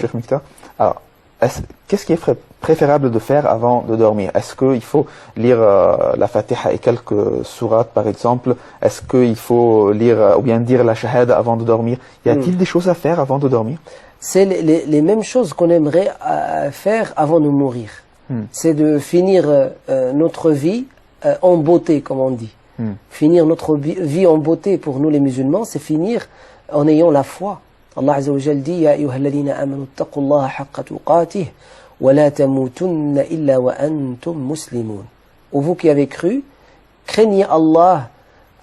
Cheikh Mikhtar. Alors, qu'est-ce qui est préférable de faire avant de dormir? Est-ce qu'il faut lire la Fatiha et quelques sourates, par exemple? Est-ce qu'il faut lire ou bien dire la Shahada avant de dormir? Y a-t-il des choses à faire avant de dormir? C'est les mêmes choses qu'on aimerait faire avant de mourir. C'est de finir notre vie en beauté, comme on dit. Finir notre vie en beauté pour nous les musulmans, c'est finir en ayant la foi. Allah Azza wa Jal dit Ya ayyuhalladhina amanu taqullaha haqqa tuqatih wa la tamutunna illa wa antum muslimun. Ou vous qui avez cru, craignez Allah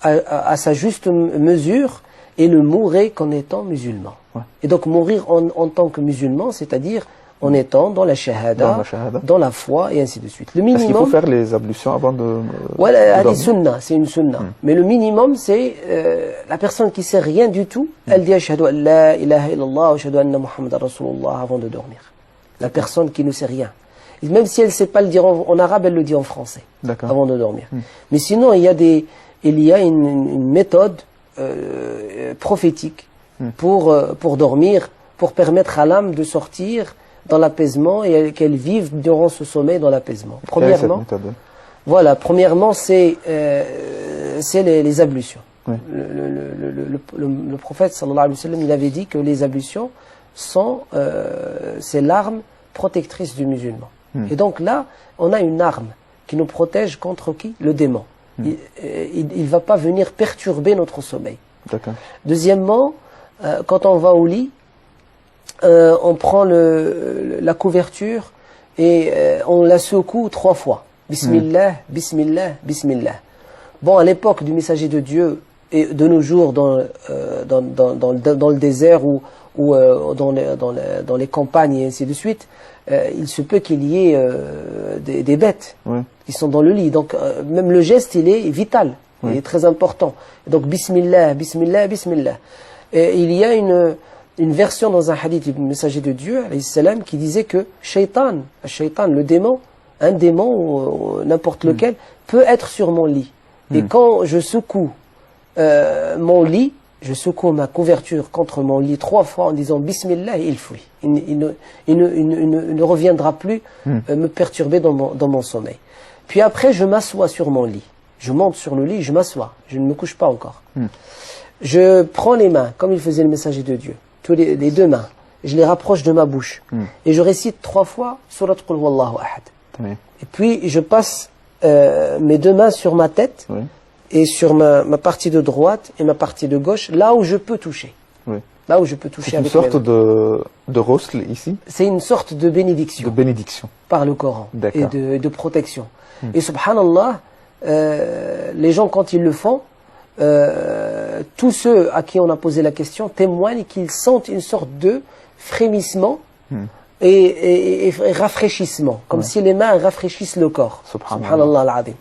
à sa juste mesure et ne mourrez qu'en étant musulman. Et donc mourir en tant que musulman, c'est-à-dire en étant dans la shahada, dans la foi et ainsi de suite. Le minimum. Est-ce qu'il faut faire les ablutions avant de voilà, c'est une sunna. Mais le minimum, c'est la personne qui sait rien du tout, elle dit ashhadu an la ilaha illallah wa ashhadu anna Muhammadan rasulullah avant de dormir. La personne qui ne sait rien. Et même si elle ne sait pas le dire en arabe, elle le dit en français avant de dormir. Mais sinon, il y a une méthode prophétique pour dormir, pour permettre à l'âme de sortir dans l'apaisement et qu'elle vive durant ce sommeil dans l'apaisement. Premièrement, c'est les ablutions. Le prophète sallallahu alayhi wa sallam, il avait dit que les ablutions c'est l'arme protectrice du musulman. Et donc là, on a une arme qui nous protège contre qui? Le démon. Il ne va pas venir perturber notre sommeil. Deuxièmement, quand on va au lit, on prend la couverture et on la secoue 3 fois. Bismillah, Bismillah, Bismillah. Bon, à l'époque du messager de Dieu et de nos jours dans le désert ou dans les campagnes et ainsi de suite, il se peut qu'il y ait des bêtes qui sont dans le lit. Donc même le geste, il est vital, il est très important. Donc Bismillah, Bismillah, Bismillah. Et il y a une version dans un hadith du messager de Dieu, alayhi salam, qui disait que shaitan, le démon, un démon ou n'importe lequel, peut être sur mon lit. Et quand je secoue mon lit, je secoue ma couverture contre mon lit 3 fois en disant Bismillah et il fuit. Il ne reviendra plus me perturber dans mon sommeil. Puis après, je m'assois sur mon lit. Je monte sur le lit, je m'assois. Je ne me couche pas encore. Je prends les mains, comme il faisait le messager de Dieu, les 2 mains. Je les rapproche de ma bouche. Et je récite 3 fois Surat Qul Huwallahu Ahad. Et puis, je passe mes 2 mains sur ma tête et sur ma partie de droite et ma partie de gauche, là où je peux toucher. Là où je peux toucher avec une sorte de rosle ici? C'est une sorte de bénédiction. De bénédiction. Par le Coran. Et de protection. Et subhanallah, les gens quand ils le font, tous ceux à qui on a posé la question témoignent qu'ils sentent une sorte de frémissement et rafraîchissement, comme si les mains rafraîchissent le corps. Subhanallah al-Azim.